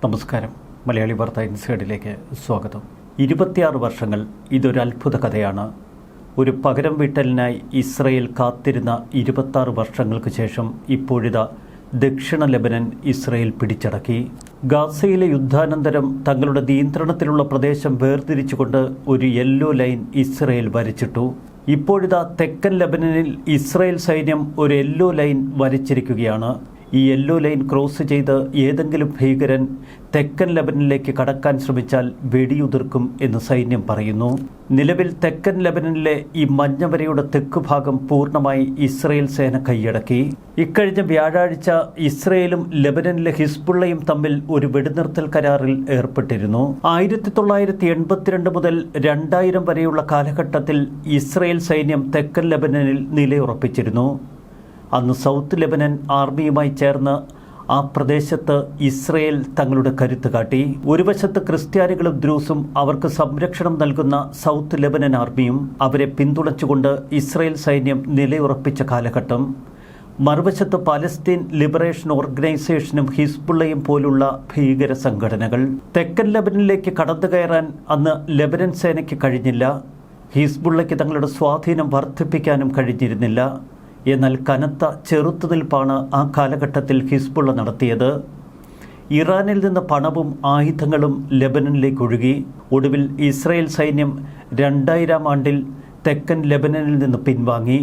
നമസ്കാരം. മലയാളി വാർത്ത ഇൻസൈഡിലേക്ക് സ്വാഗതം. 26 വർഷങ്ങൾ ഇതൊരു അത്ഭുത കഥയാണ്. ഒരു പകരം വീട്ടലിനായി ഇസ്രയേൽ കാത്തിരുന്ന 26 വർഷങ്ങൾക്ക് ശേഷം ഇപ്പോഴിതാ ദക്ഷിണ ലെബനൻ ഇസ്രയേൽ പിടിച്ചടക്കി. ഗാസയിലെ യുദ്ധാനന്തരം തങ്ങളുടെ നിയന്ത്രണത്തിലുള്ള പ്രദേശം വേർതിരിച്ചുകൊണ്ട് ഒരു യെല്ലോ ലൈൻ ഇസ്രയേൽ വരച്ചിട്ടു. ഇപ്പോഴിതാ തെക്കൻ ലെബനനിൽ ഇസ്രയേൽ സൈന്യം ഒരു യെല്ലോ ലൈൻ വരച്ചിരിക്കുകയാണ്. ഈ യെല്ലോ ലൈൻ ക്രോസ് ചെയ്ത് ഏതെങ്കിലും ഭീകരൻ തെക്കൻ ലെബനനിലേക്ക് കടക്കാൻ ശ്രമിച്ചാൽ വെടിയുതിർക്കും എന്ന് സൈന്യം പറയുന്നു. നിലവിൽ തെക്കൻ ലെബനനിലെ ഈ മഞ്ഞവരയുടെ തെക്ക് ഭാഗം പൂർണ്ണമായി ഇസ്രയേൽ സേന കൈയടക്കി. ഇക്കഴിഞ്ഞ വ്യാഴാഴ്ച ഇസ്രയേലും ലെബനനിലെ ഹിസ്ബുള്ളയും തമ്മിൽ ഒരു വെടിനിർത്തൽ കരാറിൽ ഏർപ്പെട്ടിരുന്നു. 1982 മുതൽ 2000 വരെയുള്ള കാലഘട്ടത്തിൽ ഇസ്രയേൽ സൈന്യം തെക്കൻ ലെബനനിൽ നിലയുറപ്പിച്ചിരുന്നു. അന്ന് സൗത്ത് ലെബനൻ ആർമിയുമായി ചേർന്ന് ആ പ്രദേശത്ത് ഇസ്രയേൽ തങ്ങളുടെ കരുത്ത് കാട്ടി. ഒരു വശത്ത് ക്രിസ്ത്യാനികളും ദ്രൂസും അവർക്ക് സംരക്ഷണം നൽകുന്ന സൗത്ത് ലെബനൻ ആർമിയും അവരെ പിന്തുണച്ചുകൊണ്ട് ഇസ്രയേൽ സൈന്യം നിലയുറപ്പിച്ച കാലഘട്ടം. മറുവശത്ത് പലസ്തീൻ ലിബറേഷൻ ഓർഗനൈസേഷനും ഹിസ്ബുള്ളയും പോലുള്ള ഭീകര സംഘടനകൾ. തെക്കൻ ലെബനനിലേക്ക് കടന്നു കയറാൻ അന്ന് ലെബനൻ സേനയ്ക്ക് കഴിഞ്ഞില്ല. ഹിസ്ബുള്ളയ്ക്ക് തങ്ങളുടെ സ്വാധീനം വർദ്ധിപ്പിക്കാനും കഴിഞ്ഞിരുന്നില്ല. എന്നാൽ കനത്ത ചെറുത്തുനിൽപ്പാണ് ആ കാലഘട്ടത്തിൽ ഹിസ്ബുള്ള നടത്തിയത്. ഇറാനിൽ നിന്ന് പണവും ആയുധങ്ങളും ലെബനനിലേക്ക് ഒഴുകി. ഒടുവിൽ ഇസ്രയേൽ സൈന്യം 2000 ആണ്ടിൽ തെക്കൻ ലെബനനിൽ നിന്ന് പിൻവാങ്ങി.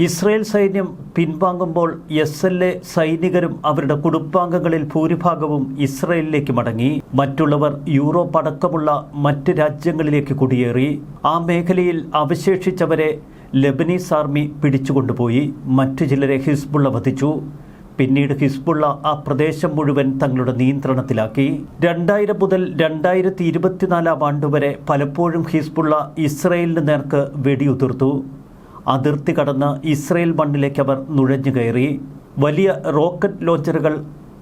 ഇസ്രയേൽ സൈന്യം പിൻവാങ്ങുമ്പോൾ SLA സൈനികരും അവരുടെ കുടുംബാംഗങ്ങളിൽ ഭൂരിഭാഗവും ഇസ്രയേലിലേക്ക് മടങ്ങി. മറ്റുള്ളവർ യൂറോപ്പ് അടക്കമുള്ള മറ്റ് രാജ്യങ്ങളിലേക്ക് കുടിയേറി. ആ മേഖലയിൽ അവശേഷിച്ചവരെ ലെബനീസ് ആർമി പിടിച്ചുകൊണ്ടുപോയി. മറ്റു ചിലരെ ഹിസ്ബുള്ള വധിച്ചു. പിന്നീട് ഹിസ്ബുള്ള ആ പ്രദേശം മുഴുവൻ തങ്ങളുടെ നിയന്ത്രണത്തിലാക്കി. 2000 മുതൽ 2024 ആണ്ട് വരെ പലപ്പോഴും ഹിസ്ബുള്ള ഇസ്രയേലിന് നേർക്ക് വെടിയുതിർത്തു. അതിർത്തി കടന്ന് ഇസ്രയേൽ മണ്ണിലേക്ക് അവർ നുഴഞ്ഞു കയറി. വലിയ റോക്കറ്റ് ലോഞ്ചറുകൾ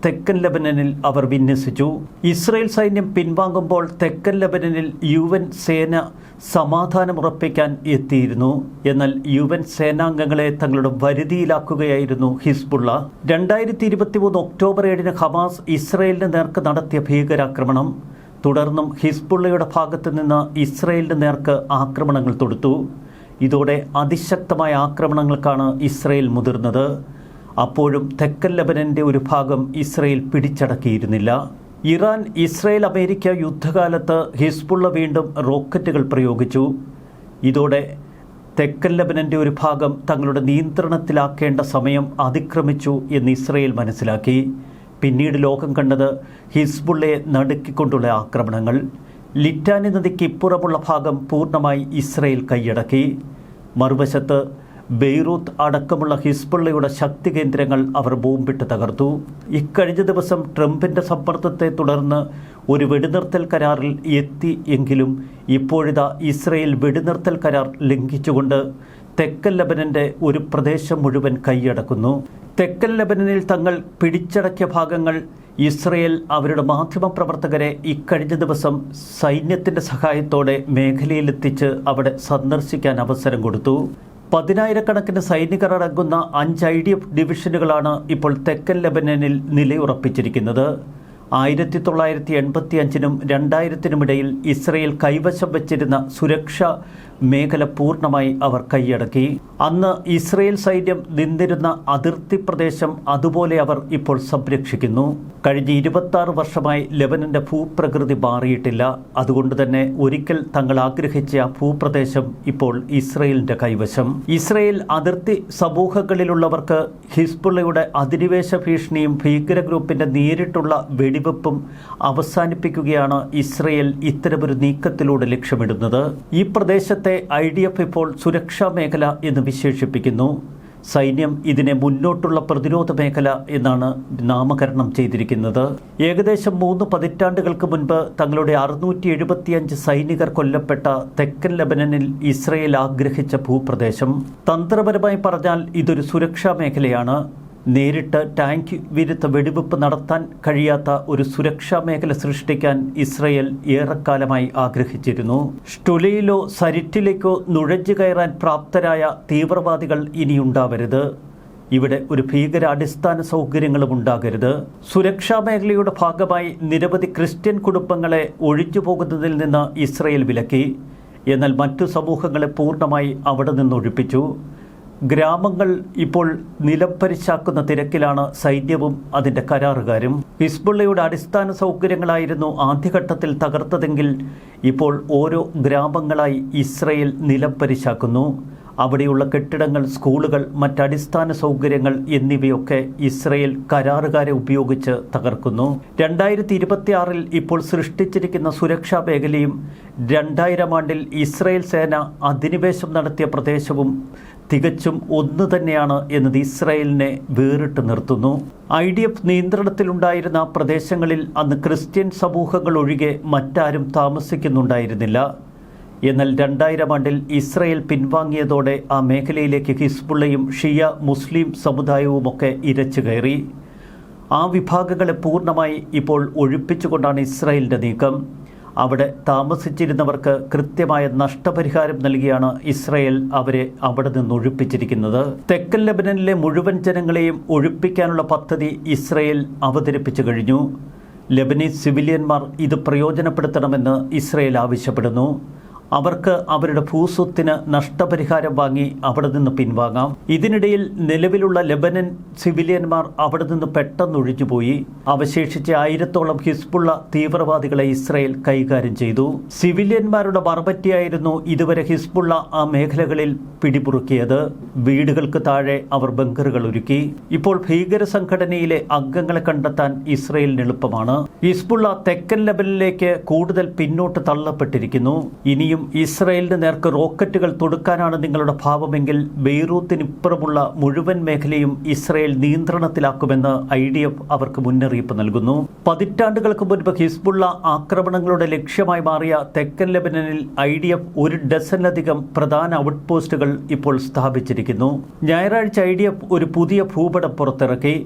തെക്കൻ ലെബനനിൽ അവർ വിന്യസിച്ചു. ഇസ്രയേൽ സൈന്യം പിൻവാങ്ങുമ്പോൾ തെക്കൻ ലെബനനിൽ UN സേന സമാധാനമുറപ്പിക്കാൻ എത്തിയിരുന്നു. എന്നാൽ UN സേനാംഗങ്ങളെ തങ്ങളുടെ വരുതിയിലാക്കുകയായിരുന്നു ഹിസ്ബുള്ള. 2023 ഒക്ടോബർ 7 ഹമാസ് ഇസ്രയേലിന് നേർക്ക് നടത്തിയ ഭീകരാക്രമണം. തുടർന്നും ഹിസ്ബുള്ളയുടെ ഭാഗത്തു നിന്ന് ഇസ്രയേലിന് നേർക്ക് ആക്രമണങ്ങൾ തൊടുത്തു. ഇതോടെ അതിശക്തമായ ആക്രമണങ്ങൾക്കാണ് ഇസ്രയേൽ മുതിർന്നത്. അപ്പോഴും തെക്കൻ ലെബനന്റെ ഒരു ഭാഗം ഇസ്രയേൽ പിടിച്ചടക്കിയിരുന്നില്ല. ഇറാൻ, ഇസ്രയേൽ, അമേരിക്ക യുദ്ധകാലത്ത് ഹിസ്ബുള്ള വീണ്ടും റോക്കറ്റുകൾ പ്രയോഗിച്ചു. ഇതോടെ തെക്കൻ ലെബനന്റെ ഒരു ഭാഗം തങ്ങളുടെ നിയന്ത്രണത്തിലാക്കേണ്ട സമയം അതിക്രമിച്ചു എന്ന് ഇസ്രയേൽ മനസ്സിലാക്കി. പിന്നീട് ലോകം കണ്ടത് ഹിസ്ബുള്ളയെ നടുക്കിക്കൊണ്ടുള്ള ആക്രമണങ്ങൾ. ലിറ്റാനി നദിക്ക് ഇപ്പുറമുള്ള ഭാഗം പൂർണ്ണമായി ഇസ്രയേൽ കൈയടക്കി. മറുവശത്ത് ബെയ്റൂത്ത് അടക്കമുള്ള ഹിസ്ബുള്ളയുടെ ശക്തി കേന്ദ്രങ്ങൾ അവർ ബോംബിട്ട് തകർത്തു. ഇക്കഴിഞ്ഞ ദിവസം ട്രംപിൻ്റെ സമ്മർദ്ദത്തെ തുടർന്ന് ഒരു വെടിനിർത്തൽ കരാറിൽ എത്തി. എങ്കിലും ഇപ്പോഴിതാ ഇസ്രയേൽ വെടിനിർത്തൽ കരാർ ലംഘിച്ചുകൊണ്ട് തെക്കൻ ലെബനന്റെ ഒരു പ്രദേശം മുഴുവൻ കൈയടക്കുന്നു. തെക്കൻ ലെബനനിൽ തങ്ങൾ പിടിച്ചടക്കിയ ഭാഗങ്ങൾ ഇസ്രയേൽ അവരുടെ മാധ്യമപ്രവർത്തകരെ ഇക്കഴിഞ്ഞ ദിവസം സൈന്യത്തിൻ്റെ സഹായത്തോടെ മേഖലയിലെത്തിച്ച് അവിടെ സന്ദർശിക്കാൻ അവസരം കൊടുത്തു. 10,000-കണക്കിന് സൈനികർ അടങ്ങുന്ന 5 IDF ഡിവിഷനുകളാണ് ഇപ്പോൾ തെക്കൻ ലെബനനിൽ നിലയുറപ്പിച്ചിരിക്കുന്നത്. 1985-നും 2000-നും ഇടയിൽ ഇസ്രയേൽ കൈവശം വച്ചിരുന്ന സുരക്ഷാ മേഖല പൂർണ്ണമായി അവർ കൈയടക്കി. അന്ന് ഇസ്രയേൽ സൈന്യം നിന്നിരുന്ന അതിർത്തി പ്രദേശം അതുപോലെ അവർ ഇപ്പോൾ സംരക്ഷിക്കുന്നു. കഴിഞ്ഞ 26 വർഷമായി ലെബനന്റെ ഭൂപ്രകൃതി മാറിയിട്ടില്ല. അതുകൊണ്ട് തന്നെ ഒരിക്കൽ തങ്ങൾ ആഗ്രഹിച്ച ആ ഭൂപ്രദേശം ഇപ്പോൾ ഇസ്രയേലിന്റെ കൈവശം. ഇസ്രയേൽ അതിർത്തി സമൂഹങ്ങളിലുള്ളവർക്ക് ഹിസ്ബുള്ളയുടെ അധിനിവേശ ഭീഷണിയും ഭീകര ഗ്രൂപ്പിന്റെ നേരിട്ടുള്ള വെടിവെപ്പും അവസാനിപ്പിക്കുകയാണ് ഇസ്രയേൽ ഇത്തരമൊരു നീക്കത്തിലൂടെ ലക്ഷ്യമിടുന്നത്. ഈ പ്രദേശത്തെ IDF ഇപ്പോൾ സുരക്ഷാ മേഖല എന്ന് വിശേഷിപ്പിക്കുന്നു. സൈന്യം ഇതിനെ മുന്നോട്ടുള്ള പ്രതിരോധ മേഖല എന്നാണ് നാമകരണം ചെയ്തിരിക്കുന്നത്. ഏകദേശം 3 പതിറ്റാണ്ടുകൾക്ക് മുൻപ് തങ്ങളുടെ 675 സൈനികർ കൊല്ലപ്പെട്ട തെക്കൻ ലെബനനിൽ ഇസ്രയേൽ ആഗ്രഹിച്ച ഭൂപ്രദേശം. തന്ത്രപരമായി പറഞ്ഞാൽ ഇതൊരു സുരക്ഷാ മേഖലയാണ്. നേരിട്ട് ടാങ്ക് വിരുദ്ധ വെടിവെപ്പ് നടത്താൻ കഴിയാത്ത ഒരു സുരക്ഷാ മേഖല സൃഷ്ടിക്കാൻ ഇസ്രയേൽ ഏറെക്കാലമായി ആഗ്രഹിച്ചിരുന്നു. ഷ്ടുലയിലോ സരിറ്റിലേക്കോ നുഴഞ്ഞു കയറാൻ പ്രാപ്തരായ തീവ്രവാദികൾ ഇനിയുണ്ടാവരുത്. ഇവിടെ ഒരു ഭീകര അടിസ്ഥാന സൗകര്യങ്ങളും ഉണ്ടാകരുത്. സുരക്ഷാ മേഖലയുടെ ഭാഗമായി നിരവധി ക്രിസ്ത്യൻ കുടുംബങ്ങളെ ഒഴിഞ്ഞുപോകുന്നതിൽ നിന്ന് ഇസ്രയേൽ വിലക്കി. എന്നാൽ മറ്റു സമൂഹങ്ങളെ പൂർണ്ണമായി അവിടെ നിന്നൊഴിപ്പിച്ചു. ഗ്രാമങ്ങൾ ഇപ്പോൾ നിലംപരിശാക്കുന്ന തിരക്കിലാണ് സൈന്യവും അതിൻ്റെ കരാറുകാരും. ഹിസ്ബുള്ളയുടെ അടിസ്ഥാന സൗകര്യങ്ങളായിരുന്നു ആദ്യഘട്ടത്തിൽ തകർത്തതെങ്കിൽ ഇപ്പോൾ ഓരോ ഗ്രാമങ്ങളായി ഇസ്രയേൽ നിലംപരിശാക്കുന്നു. അവിടെയുള്ള കെട്ടിടങ്ങൾ, സ്കൂളുകൾ, മറ്റടിസ്ഥാന സൗകര്യങ്ങൾ എന്നിവയൊക്കെ ഇസ്രയേൽ കരാറുകാരെ ഉപയോഗിച്ച് തകർക്കുന്നു. 2026 ഇപ്പോൾ സൃഷ്ടിച്ചിരിക്കുന്ന സുരക്ഷാ മേഖലയും 2000 ആണ്ടിൽ ഇസ്രയേൽ സേന അധിനിവേശം നടത്തിയ പ്രദേശവും തികച്ചും ഒന്നു തന്നെയാണ് എന്നത് ഇസ്രയേലിനെ വേറിട്ട് നിർത്തുന്നു. IDF നിയന്ത്രണത്തിലുണ്ടായിരുന്ന പ്രദേശങ്ങളിൽ അന്ന് ക്രിസ്ത്യൻ സമൂഹങ്ങൾ ഒഴികെ മറ്റാരും താമസിക്കുന്നുണ്ടായിരുന്നില്ല. എന്നാൽ 2000 ആണ്ടിൽ ഇസ്രയേൽ പിൻവാങ്ങിയതോടെ ആ മേഖലയിലേക്ക് ഹിസ്ബുള്ളയും ഷിയ മുസ്ലിം സമുദായവുമൊക്കെ ഇരച്ചു കയറി. ആ വിഭാഗങ്ങളെ പൂർണ്ണമായി ഇപ്പോൾ ഒഴിപ്പിച്ചുകൊണ്ടാണ് ഇസ്രയേലിൻ്റെ നീക്കം. അവിടെ താമസിച്ചിരുന്നവർക്ക് കൃത്യമായ നഷ്ടപരിഹാരം നൽകിയാണ് ഇസ്രയേൽ അവരെ അവിടെ നിന്ന് ഒഴിപ്പിച്ചിരിക്കുന്നത്. തെക്കൻ ലെബനനിലെ മുഴുവൻ ജനങ്ങളെയും ഒഴിപ്പിക്കാനുള്ള പദ്ധതി ഇസ്രയേൽ അവതരിപ്പിച്ചു കഴിഞ്ഞു. ലെബനീസ് സിവിലിയന്മാർ ഇത് പ്രയോജനപ്പെടുത്തണമെന്ന് ഇസ്രയേൽ ആവശ്യപ്പെടുന്നു. അവർക്ക് അവരുടെ ഭൂസ്വത്തിന് നഷ്ടപരിഹാരം വാങ്ങി അവിടെ നിന്ന് പിൻവാങ്ങാം. ഇതിനിടയിൽ നിലവിലുള്ള ലെബനൻ സിവിലിയന്മാർ അവിടെ നിന്ന് പെട്ടെന്ന് ഒഴിഞ്ഞുപോയി. അവശേഷിച്ച 1000-ഓളം ഹിസ്ബുള്ള തീവ്രവാദികളെ ഇസ്രയേൽ കൈകാര്യം ചെയ്തു. സിവിലിയന്മാരുടെ മറുപറ്റിയായിരുന്നു ഇതുവരെ ഹിസ്ബുള്ള ആ മേഖലകളിൽ പിടിമുറുക്കിയത്. വീടുകൾക്ക് താഴെ അവർ ബങ്കറുകൾ ഒരുക്കി. ഇപ്പോൾ ഭീകര സംഘടനയിലെ അംഗങ്ങളെ കണ്ടെത്താൻ ഇസ്രയേലിന് എളുപ്പമാണ്. ഹിസ്ബുള്ള തെക്കൻ ലെബനിലേക്ക് കൂടുതൽ പിന്നോട്ട് തള്ളപ്പെട്ടിരിക്കുന്നു. ഇനിയും ഇസ്രയേലിന് നേർക്ക് റോക്കറ്റുകൾ തൊടുക്കാനാണ് നിങ്ങളുടെ ഭാവമെങ്കിൽ ബെയ്റൂത്തിനിപ്പുറമുള്ള മുഴുവൻ മേഖലയും ഇസ്രയേൽ നിയന്ത്രണത്തിലാക്കുമെന്ന് IDF അവർക്ക് മുന്നറിയിപ്പ് നൽകുന്നു. പതിറ്റാണ്ടുകൾക്ക് മുൻപ് ഹിസ്ബുള്ള ആക്രമണങ്ങളുടെ ലക്ഷ്യമായി മാറിയ തെക്കൻ ലെബനനിൽ IDF 1 ഡസനിലധികം പ്രധാന ഔട്ട് പോസ്റ്റുകൾ ഇപ്പോൾ സ്ഥാപിച്ചിരിക്കുന്നു. ഞായറാഴ്ച IDF ഒരു പുതിയ ഭൂപടം പുറത്തിറക്കി.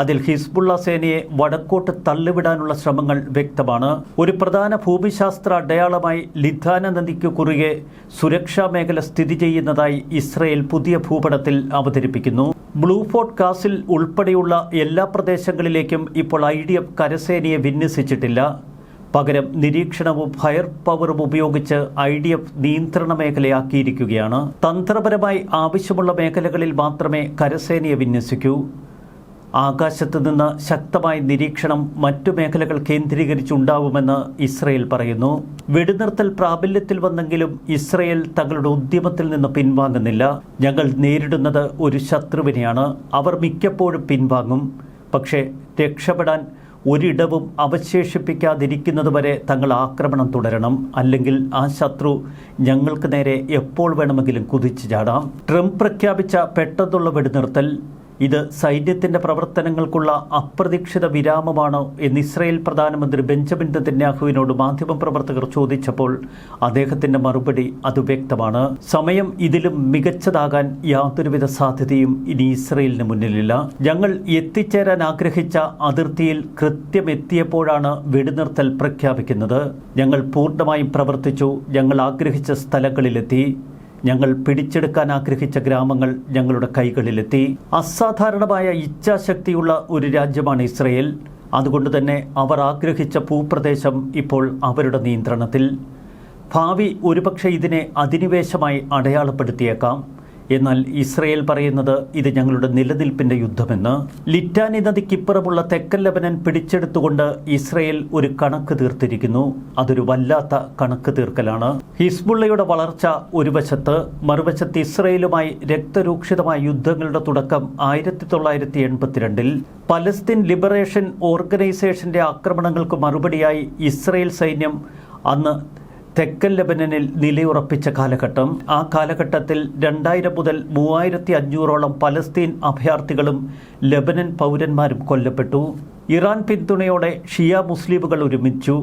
അതിൽ ഹിസ്ബുള്ള സേനയെ വടക്കോട്ട് തള്ളിവിടാനുള്ള ശ്രമങ്ങൾ വ്യക്തമാണ്. ഒരു പ്രധാന ഭൂമിശാസ്ത്ര അടയാളമായി ലിഥാന നദിക്ക് കുറുകെ സുരക്ഷാ മേഖല സ്ഥിതി ചെയ്യുന്നതായി ഇസ്രയേൽ പുതിയ ഭൂപടത്തിൽ അവതരിപ്പിക്കുന്നു. ബ്ലൂ ഫോർട്ട് കാസിൽ ഉൾപ്പെടെയുള്ള എല്ലാ പ്രദേശങ്ങളിലേക്കും ഇപ്പോൾ IDF കരസേനയെ വിന്യസിച്ചിട്ടില്ല. പകരം നിരീക്ഷണവും ഫയർ പവറും ഉപയോഗിച്ച് IDF നിയന്ത്രണ മേഖലയാക്കിയിരിക്കുകയാണ്. തന്ത്രപരമായി ആവശ്യമുള്ള മേഖലകളിൽ മാത്രമേ കരസേനയെ വിന്യസിക്കൂ. ആകാശത്ത് നിന്ന് ശക്തമായ നിരീക്ഷണം മറ്റു മേഖലകൾ കേന്ദ്രീകരിച്ചുണ്ടാവുമെന്ന് ഇസ്രയേൽ പറയുന്നു. വെടിനിർത്തൽ പ്രാബല്യത്തിൽ വന്നെങ്കിലും ഇസ്രയേൽ തങ്ങളുടെ ഉദ്യമത്തിൽ നിന്ന് പിൻവാങ്ങുന്നില്ല. ഞങ്ങൾ നേരിടുന്നത് ഒരു ശത്രുവിനെയാണ്. അവർ മിക്കപ്പോഴും പിൻവാങ്ങും. പക്ഷേ രക്ഷപ്പെടാൻ ഒരിടവും അവശേഷിപ്പിക്കാതിരിക്കുന്നതുവരെ തങ്ങൾ ആക്രമണം തുടരണം. അല്ലെങ്കിൽ ആ ശത്രു ഞങ്ങൾക്ക് നേരെ എപ്പോൾ വേണമെങ്കിലും കുതിച്ചു ചാടാം. ട്രംപ് പ്രഖ്യാപിച്ച പെട്ടെന്നുള്ള വെടിനിർത്തൽ ഇത് സൈന്യത്തിൻ്റെ പ്രവർത്തനങ്ങൾക്കുള്ള അപ്രതീക്ഷിത വിരാമമാണോ എന്ന് ഇസ്രയേൽ പ്രധാനമന്ത്രി ബെഞ്ചമിൻ നെതന്യാഹുവിനോട് മാധ്യമപ്രവർത്തകർ ചോദിച്ചപ്പോൾ അദ്ദേഹത്തിൻ്റെ മറുപടി അത് വ്യക്തമാണ്. സമയം ഇതിലും മികച്ചതാകാൻ യാതൊരുവിധ സാധ്യതയും ഇനി ഇസ്രയേലിന് മുന്നിലില്ല. ഞങ്ങൾ എത്തിച്ചേരാൻ ആഗ്രഹിച്ച അതിർത്തിയിൽ കൃത്യം എത്തിയപ്പോഴാണ് വെടിനിർത്തൽ പ്രഖ്യാപിക്കുന്നത്. ഞങ്ങൾ പൂർണ്ണമായും പ്രവർത്തിച്ചു. ഞങ്ങൾ ആഗ്രഹിച്ച സ്ഥലങ്ങളിലെത്തി. ഞങ്ങൾ പിടിച്ചെടുക്കാൻ ആഗ്രഹിച്ച ഗ്രാമങ്ങൾ ഞങ്ങളുടെ കൈകളിലെത്തി. അസാധാരണമായ ഇച്ഛാശക്തിയുള്ള ഒരു രാജ്യമാണ് ഇസ്രയേൽ. അതുകൊണ്ട് തന്നെ അവർ ആഗ്രഹിച്ച ഭൂപ്രദേശം ഇപ്പോൾ അവരുടെ നിയന്ത്രണത്തിൽ. ഭാവി ഒരുപക്ഷെ ഇതിനെ അധിനിവേശമായി അടയാളപ്പെടുത്തിയേക്കാം. എന്നാൽ ഇസ്രയേൽ പറയുന്നത് ഇത് ഞങ്ങളുടെ നിലനിൽപ്പിൻ്റെ യുദ്ധമെന്ന്. ലിറ്റാനി നദിക്കിപ്പുറമുള്ള തെക്കൻ ലെബനൻ പിടിച്ചെടുത്തുകൊണ്ട് ഇസ്രയേൽ ഒരു കണക്ക് തീർത്തിരിക്കുന്നു. അതൊരു വല്ലാത്ത കണക്ക് തീർക്കലാണ്. ഹിസ്ബുള്ളയുടെ വളർച്ച ഒരു വശത്ത്, മറുവശത്ത് ഇസ്രയേലുമായി രക്തരൂക്ഷിതമായ യുദ്ധങ്ങളുടെ തുടക്കം 1982 പലസ്തീൻ ലിബറേഷൻ ഓർഗനൈസേഷന്റെ ആക്രമണങ്ങൾക്ക് മറുപടിയായി ഇസ്രയേൽ സൈന്യം അന്ന് തെക്കൻ ലെബനനിൽ നിലയുറപ്പിച്ച കാലഘട്ടം. ആ കാലഘട്ടത്തിൽ 2000 മുതൽ 3500ഓളം പലസ്തീൻ അഭയാർത്ഥികളും ലെബനൻ പൗരന്മാരും കൊല്ലപ്പെട്ടു. ഇറാൻ പിന്തുണയോടെ ഷിയ മുസ്ലിമുകൾ ഒരുമിച്ചു.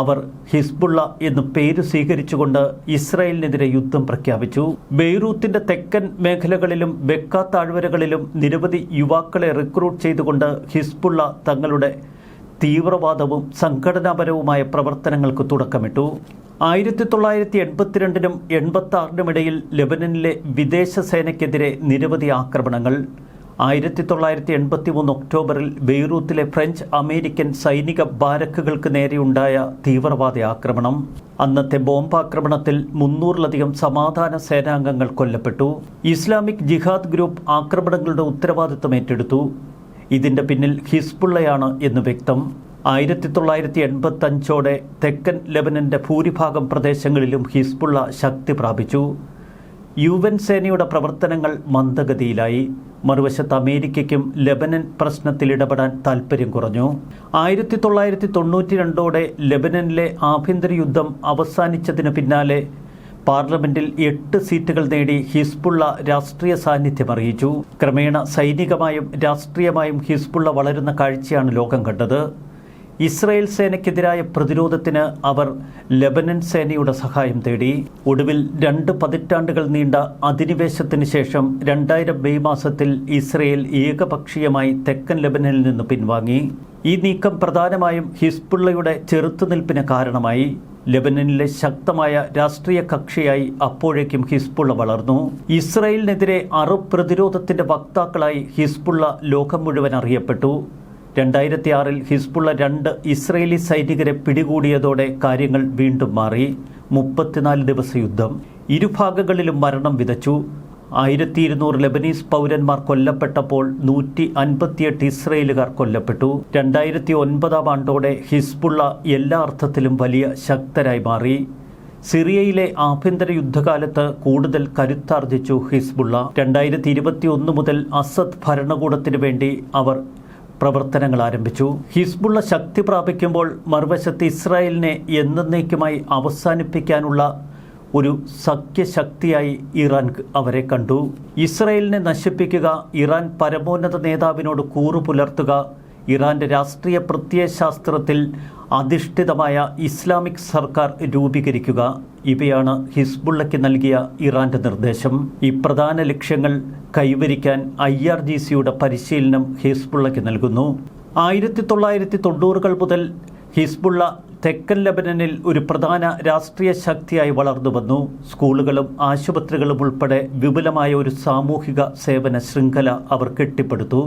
അവർ ഹിസ്ബുള്ള എന്ന് പേര് സ്വീകരിച്ചുകൊണ്ട് ഇസ്രായേലിനെതിരെ യുദ്ധം പ്രഖ്യാപിച്ചു. ബെയ്റൂത്തിന്റെ തെക്കൻ മേഖലകളിലും ബെക്ക താഴ്വരകളിലും നിരവധി യുവാക്കളെ റിക്രൂട്ട് ചെയ്തുകൊണ്ട് ഹിസ്ബുള്ള തങ്ങളുടെ തീവ്രവാദവും സംഘടനാപരവുമായ പ്രവർത്തനങ്ങൾക്ക് തുടക്കമിട്ടു. 1982-നും 1986-നും ഇടയിൽ ലെബനനിലെ വിദേശ സേനയ്ക്കെതിരെ നിരവധി ആക്രമണങ്ങൾ. 1983 ഒക്ടോബറിൽ ബെയ്റൂത്തിലെ ഫ്രഞ്ച് അമേരിക്കൻ സൈനിക ബാരക്കുകൾക്ക് നേരെയുണ്ടായ തീവ്രവാദ ആക്രമണം. അന്നത്തെ ബോംബാക്രമണത്തിൽ 300-ലധികം സമാധാന സേനാംഗങ്ങൾ കൊല്ലപ്പെട്ടു. ഇസ്ലാമിക് ജിഹാദ് ഗ്രൂപ്പ് ആക്രമണങ്ങളുടെ ഉത്തരവാദിത്തം ഏറ്റെടുത്തു. ഇതിന്റെ പിന്നിൽ ഹിസ്ബുള്ളയാണ് എന്ന് വ്യക്തം. 1985ഓടെ തെക്കൻ ലെബനന്റെ ഭൂരിഭാഗം പ്രദേശങ്ങളിലും ഹിസ്ബുള്ള ശക്തി പ്രാപിച്ചു. UN സേനയുടെ പ്രവർത്തനങ്ങൾ മന്ദഗതിയിലായി. മറുവശത്ത് അമേരിക്കയ്ക്കും ലെബനൻ പ്രശ്നത്തിൽ ഇടപെടാൻ താൽപ്പര്യം കുറഞ്ഞു. 1992ഓടെ ലെബനനിലെ ആഭ്യന്തര യുദ്ധം അവസാനിച്ചതിന് പിന്നാലെ പാർലമെന്റിൽ 8 സീറ്റുകൾ നേടി ഹിസ്ബുള്ള രാഷ്ട്രീയ സാന്നിധ്യം അറിയിച്ചു. ക്രമേണ സൈനികമായും രാഷ്ട്രീയമായും ഹിസ്ബുള്ള വളരുന്ന കാഴ്ചയാണ് ലോകം കണ്ടത്. ഇസ്രായേൽ സേനയ്ക്കെതിരായ പ്രതിരോധത്തിന് അവർ ലെബനൻ സേനയുടെ സഹായം തേടി. ഒടുവിൽ 2 പതിറ്റാണ്ടുകൾ നീണ്ട അധിനിവേശത്തിന് ശേഷം 2000 മെയ് മാസത്തിൽ ഇസ്രായേൽ ഏകപക്ഷീയമായി തെക്കൻ ലെബനനിൽ നിന്ന് പിൻവാങ്ങി. ഈ നീക്കം പ്രധാനമായും ഹിസ്ബുള്ളയുടെ ചെറുത്തുനിൽപ്പിന് കാരണമായി. ലെബനനിലെ ശക്തമായ രാഷ്ട്രീയ കക്ഷിയായി അപ്പോഴേക്കും ഹിസ്ബുള്ള വളർന്നു. ഇസ്രായേലിനെതിരെ അറബ് പ്രതിരോധത്തിന്റെ വക്താക്കളായി ഹിസ്ബുള്ള ലോകം മുഴുവൻ അറിയപ്പെട്ടു. 2006-ൽ ഹിസ്ബുള്ള 2 ഇസ്രയേലി സൈനികരെ പിടികൂടിയതോടെ കാര്യങ്ങൾ വീണ്ടും മാറി. 34 ദിവസ യുദ്ധം. ഇരുഭാഗങ്ങളിലും മരണം വിതച്ചു. 1200 ലെബനീസ് പൗരന്മാർ കൊല്ലപ്പെട്ടപ്പോൾ 158 ഇസ്രയേലുകാർ കൊല്ലപ്പെട്ടു. 2009 ആണ്ടോടെ ഹിസ്ബുള്ള എല്ലാ അർത്ഥത്തിലും വലിയ ശക്തരായി മാറി. സിറിയയിലെ ആഭ്യന്തര യുദ്ധകാലത്ത് കൂടുതൽ കരുത്താർജിച്ചു ഹിസ്ബുള്ള. 2021 മുതൽ അസദ് ഭരണകൂടത്തിനു വേണ്ടി അവർ പ്രവർത്തനങ്ങൾ ആരംഭിച്ചു. ഹിസ്ബുള്ള ശക്തി പ്രാപിക്കുമ്പോൾ മറുവശത്ത് ഇസ്രായേലിനെ എന്നേക്കുമായി അവസാനിപ്പിക്കാനുള്ള ഒരു സഖ്യശക്തിയായി ഇറാൻ അവരെ കണ്ടു. ഇസ്രായേലിനെ നശിപ്പിക്കുക, ഇറാൻ പരമോന്നത നേതാവിനോട് കൂറു പുലർത്തുക, ഇറാന്റെ രാഷ്ട്രീയ പ്രത്യയശാസ്ത്രത്തിൽ അധിഷ്ഠിതമായ ഇസ്ലാമിക് സർക്കാർ രൂപീകരിക്കുക, ഇവയാണ് ഹിസ്ബുള്ളയ്ക്ക് നൽകിയ ഇറാന്റെ നിർദ്ദേശം. ഈ പ്രധാന ലക്ഷ്യങ്ങൾ കൈവരിക്കാൻ IRGCയുടെ പരിശീലനം ഹിസ്ബുള്ളയ്ക്ക് നൽകുന്നു. 1990-കൾ മുതൽ ഹിസ്ബുള്ള തെക്കൻ ലെബനനിൽ ഒരു പ്രധാന രാഷ്ട്രീയ ശക്തിയായി വളർന്നു വന്നു. സ്കൂളുകളും ആശുപത്രികളും ഉൾപ്പെടെ വിപുലമായ ഒരു സാമൂഹിക സേവന ശൃംഖല അവർ കെട്ടിപ്പടുത്തു.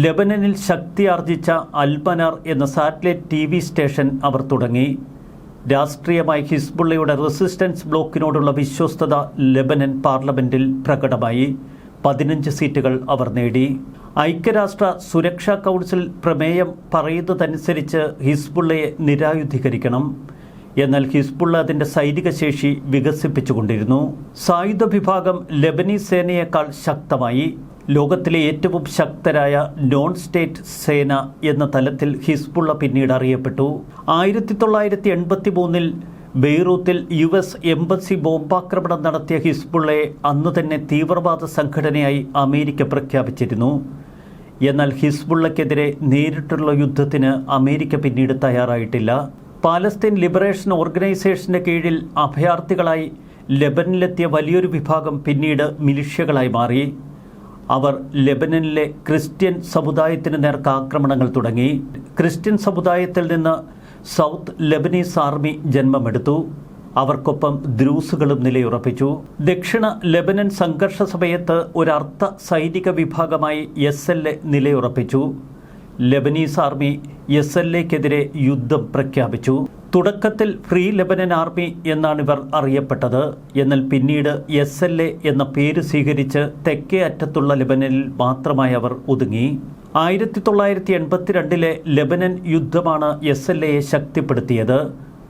ലെബനനിൽ ശക്തിയാർജിച്ച അൽമനാർ എന്ന സാറ്റലൈറ്റ് TV സ്റ്റേഷൻ അവർ തുടങ്ങി. രാഷ്ട്രീയമായി ഹിസ്ബുള്ളയുടെ റെസിസ്റ്റൻസ് ബ്ലോക്കിനോടുള്ള വിശ്വസ്തത ലെബനൻ പാർലമെന്റിൽ പ്രകടമായി. 15 സീറ്റുകൾ അവർ നേടി. ഐക്യരാഷ്ട്ര സുരക്ഷാ കൗൺസിൽ പ്രമേയം പറയുന്നതനുസരിച്ച് ഹിസ്ബുള്ളയെ നിരായുധീകരിക്കണം. എന്നാൽ ഹിസ്ബുള്ള അതിൻ്റെ സൈനിക ശേഷി വികസിപ്പിച്ചുകൊണ്ടിരുന്നു. സായുധ വിഭാഗം ലെബനീസ് സേനയേക്കാൾ ശക്തമായി. ലോകത്തിലെ ഏറ്റവും ശക്തരായ നോൺ സ്റ്റേറ്റ് സേന എന്ന തലത്തിൽ ഹിസ്ബുള്ള പിന്നീട് അറിയപ്പെട്ടു. 1983-ൽ ബെയ്റൂത്തിൽ US എംബസി ബോംബാക്രമണം നടത്തിയ ഹിസ്ബുള്ളയെ അന്നു തന്നെ തീവ്രവാദ സംഘടനയായി അമേരിക്ക പ്രഖ്യാപിച്ചിരുന്നു. എന്നാൽ ഹിസ്ബുള്ളയ്ക്കെതിരെ നേരിട്ടുള്ള യുദ്ധത്തിന് അമേരിക്ക പിന്നീട് തയ്യാറായിട്ടില്ല. പാലസ്തീൻ ലിബറേഷൻ ഓർഗനൈസേഷന്റെ കീഴിൽ അഭയാർത്ഥികളായി ലെബനനിലെത്തിയ വലിയൊരു വിഭാഗം പിന്നീട് മിലിഷ്യകളായി മാറി. അവർ ലെബനനിലെ ക്രിസ്ത്യൻ സമുദായത്തിന് നേർക്ക് ആക്രമണങ്ങൾ തുടങ്ങി. ക്രിസ്ത്യൻ സമുദായത്തിൽ നിന്ന് സൗത്ത് ലെബനീസ് ആർമി ജന്മമെടുത്തു. അവർക്കൊപ്പം ദ്രൂസുകളും നിലയുറപ്പിച്ചു. ദക്ഷിണ ലെബനൻ സംഘർഷ സമയത്ത് ഒരർദ്ധ സൈനിക വിഭാഗമായി SLA നിലയുറപ്പിച്ചു. ലെബനീസ് ആർമി SLAക്കെതിരെ യുദ്ധം പ്രഖ്യാപിച്ചു. തുടക്കത്തിൽ ഫ്രീ ലെബനൻ ആർമി എന്നാണ് ഇവർ അറിയപ്പെട്ടത്. എന്നാൽ പിന്നീട് SLA എന്ന പേര് സ്വീകരിച്ച് തെക്കേ അറ്റത്തുള്ള ലെബനനിൽ മാത്രമായി അവർ ഒതുങ്ങി. 1982-ലെ ലെബനൻ യുദ്ധമാണ് SLAയെ ശക്തിപ്പെടുത്തിയത്.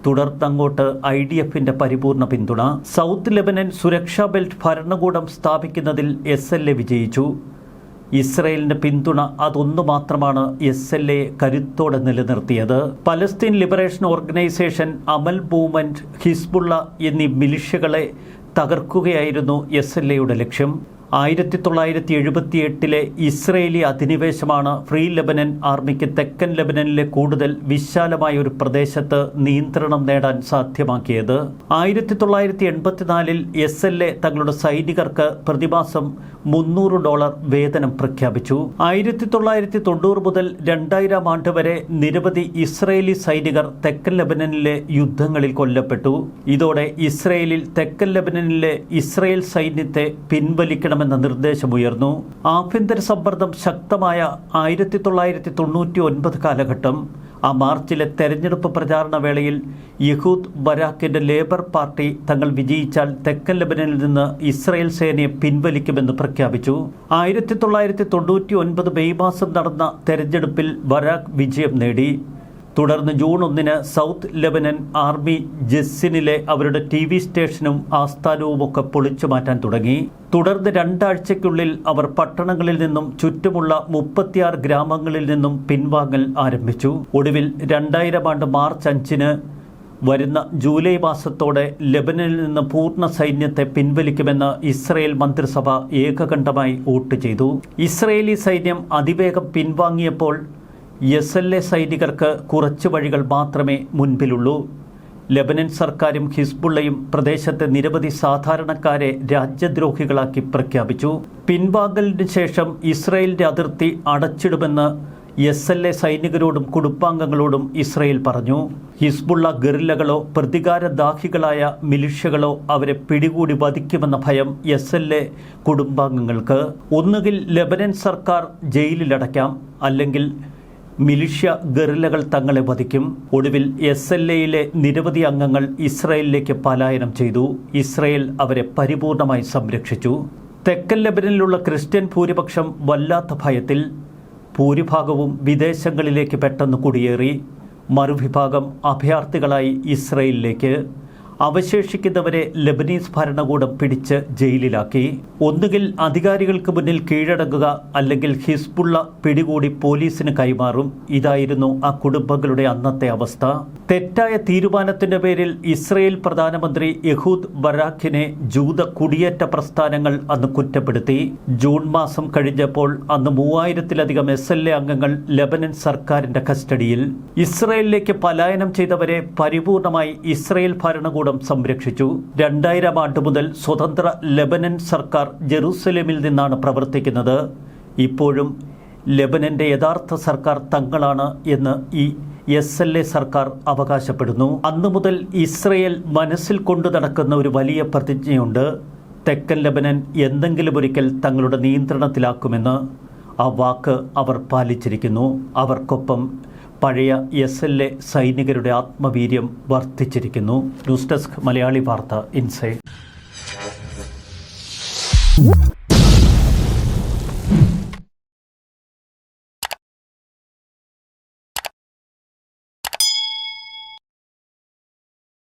തുടർന്നങ്ങോട്ട് IDFന്റെ പരിപൂർണ പിന്തുണ. സൗത്ത് ലെബനൻ സുരക്ഷാ ബെൽറ്റ് ഭരണകൂടം സ്ഥാപിക്കുന്നതിൽ SLA വിജയിച്ചു. ഇസ്രയേലിന്റെ പിന്തുണ അതൊന്നു മാത്രമാണ് SLA കരുത്തോടെ നിലനിർത്തിയത്. പലസ്തീൻ ലിബറേഷൻ ഓർഗനൈസേഷൻ, അമൽ മൂവ്മെന്റ്, ഹിസ്ബുള്ള എന്നീ മിലിഷ്യകളെ തകർക്കുകയായിരുന്നു SLAയുടെ ലക്ഷ്യം. 1978-ലെ ഇസ്രയേലി അധിനിവേശമാണ് ഫ്രീ ലെബനൻ ആർമിക്ക് തെക്കൻ ലെബനനിലെ കൂടുതൽ വിശാലമായ ഒരു പ്രദേശത്ത് നിയന്ത്രണം നേടാൻ സാധ്യമാക്കിയത്. 1984-ൽ SLA തങ്ങളുടെ സൈനികർക്ക് പ്രതിമാസം $300 വേതനം പ്രഖ്യാപിച്ചു. 1990 മുതൽ 2000 ആണ്ട് വരെ നിരവധി ഇസ്രയേലി സൈനികർ തെക്കൻ ലെബനനിലെ യുദ്ധങ്ങളിൽ കൊല്ലപ്പെട്ടു. ഇതോടെ ഇസ്രയേലിൽ തെക്കൻ ലെബനനിലെ ഇസ്രയേൽ സൈന്യത്തെ പിൻവലിക്കണം പിൻവലിക്കണമെന്ന നിർദ്ദേശമുയർന്നു. ആഭ്യന്തര സമ്മർദ്ദം ശക്തമായ 1999 കാലഘട്ടം. ആ മാർച്ചിലെ തെരഞ്ഞെടുപ്പ് പ്രചാരണ വേളയിൽ യഹൂദ് ബരാക്കിന്റെ ലേബർ പാർട്ടി തങ്ങൾ വിജയിച്ചാൽ തെക്കൻ ലെബനനിൽ നിന്ന് ഇസ്രായേൽ സേനയെ പിൻവലിക്കുമെന്ന് പ്രഖ്യാപിച്ചു. 1999 മെയ് മാസം നടന്ന തെരഞ്ഞെടുപ്പിൽ ബരാക്ക് വിജയം നേടി. തുടർന്ന് ജൂൺ 1 സൗത്ത് ലെബനൻ ആർമി ജെസ്സിനിലെ അവരുടെ TV സ്റ്റേഷനും ആസ്ഥാനവുമൊക്കെ പൊളിച്ചു മാറ്റാൻ തുടങ്ങി. തുടർന്ന് 2 ആഴ്ചയ്ക്കുള്ളിൽ അവർ പട്ടണങ്ങളിൽ നിന്നും ചുറ്റുമുള്ള 36 ഗ്രാമങ്ങളിൽ നിന്നും പിൻവാങ്ങൽ ആരംഭിച്ചു. ഒടുവിൽ 2000 മാർച്ച് 5 വരുന്ന ജൂലൈ മാസത്തോടെ ലെബനനിൽ നിന്ന് പൂർണ്ണ സൈന്യത്തെ പിൻവലിക്കുമെന്ന് ഇസ്രായേൽ മന്ത്രിസഭ ഏകകണ്ഠമായി വോട്ട് ചെയ്തു. ഇസ്രായേലി സൈന്യം അതിവേഗം പിൻവാങ്ങിയപ്പോൾ SLA സൈനികർക്ക് കുറച്ച് വഴികൾ മാത്രമേ മുൻപിലുള്ളൂ. ലെബനൻ സർക്കാരും ഹിസ്ബുള്ളയും പ്രദേശത്തെ നിരവധി സാധാരണക്കാരെ രാജ്യദ്രോഹികളാക്കി പ്രഖ്യാപിച്ചു. പിൻവാങ്ങലിന് ശേഷം ഇസ്രായേലിന്റെ അതിർത്തി അടച്ചിടുമെന്ന് SLA സൈനികരോടും കുടുംബാംഗങ്ങളോടും ഇസ്രായേൽ പറഞ്ഞു. ഹിസ്ബുള്ള ഗറില്ലകളോ പ്രതികാരദാഹികളായ മിലിഷ്യകളോ അവരെ പിടികൂടി വധിക്കുമെന്ന ഭയം SLA കുടുംബാംഗങ്ങൾക്ക്. ഒന്നുകിൽ ലെബനൻ സർക്കാർ ജയിലിലടയ്ക്കാം, അല്ലെങ്കിൽ മിലിഷ്യ ഗറില്ലകൾ തങ്ങളെ വധിക്കും. ഒടുവിൽ SLAയിലെ നിരവധി അംഗങ്ങൾ ഇസ്രായേലിലേക്ക് പലായനം ചെയ്തു. ഇസ്രായേൽ അവരെ പരിപൂർണമായി സംരക്ഷിച്ചു. തെക്കൻ ലെബനനിലുള്ള ക്രിസ്ത്യൻ ഭൂരിപക്ഷം വല്ലാത്ത ഭയത്തിൽ. ഭൂരിഭാഗവും വിദേശങ്ങളിലേക്ക് പെട്ടെന്ന് കുടിയേറി. മറുവിഭാഗം അഭയാർത്ഥികളായി ഇസ്രായേലിലേക്ക്. അവശേഷിക്കുന്നവരെ ലെബനീസ് ഭരണകൂടം പിടിച്ച് ജയിലിലാക്കി. ഒന്നുകിൽ അധികാരികൾക്ക് മുന്നിൽ കീഴടങ്ങുക, അല്ലെങ്കിൽ ഹിസ്ബുള്ള പിടികൂടി പോലീസിന് കൈമാറും. ഇതായിരുന്നു ആ കുടുംബങ്ങളുടെ അന്നത്തെ അവസ്ഥ. തെറ്റായ തീരുമാനത്തിന്റെ പേരിൽ ഇസ്രായേൽ പ്രധാനമന്ത്രി യഹൂദ് ബരാക്കിനെ ജൂത കുടിയേറ്റ പ്രസ്ഥാനങ്ങൾ അന്ന് കുറ്റപ്പെടുത്തി. ജൂൺ മാസം കഴിഞ്ഞപ്പോൾ അന്ന് 3000-ലധികം SLA അംഗങ്ങൾ ലെബനൻ സർക്കാരിന്റെ കസ്റ്റഡിയിൽ. ഇസ്രായേലിലേക്ക് പലായനം ചെയ്തവരെ പരിപൂർണമായി ഇസ്രായേൽ ഭരണകൂടം സംരക്ഷിച്ചു. 2000 മുതൽ സ്വതന്ത്ര ലെബനൻ സർക്കാർ ജെറൂസലേമിൽ നിന്നാണ് പ്രവർത്തിക്കുന്നത്. ഇപ്പോഴും ലെബനന്റെ യഥാർത്ഥ സർക്കാർ തങ്ങളാണ് എന്ന് ഈ SLA സർക്കാർ അവകാശപ്പെടുന്നു. അന്നു മുതൽ ഇസ്രായേൽ മനസ്സിൽ കൊണ്ടു നടക്കുന്ന ഒരു വലിയ പ്രതിജ്ഞയുണ്ട്. തെക്കൻ ലെബനൻ എന്തെങ്കിലും ഒരിക്കൽ തങ്ങളുടെ നിയന്ത്രണത്തിലാക്കുമെന്ന്. ആ വാക്ക് അവർ പാലിച്ചിരിക്കുന്നു. അവർക്കൊപ്പം പഴയ SLA സൈനികരുടെ ആത്മവീര്യം വർദ്ധിച്ചിരിക്കുന്നു. ന്യൂസ് ഡെസ്ക് മലയാളി വാർത്ത ഇൻസൈഡ്.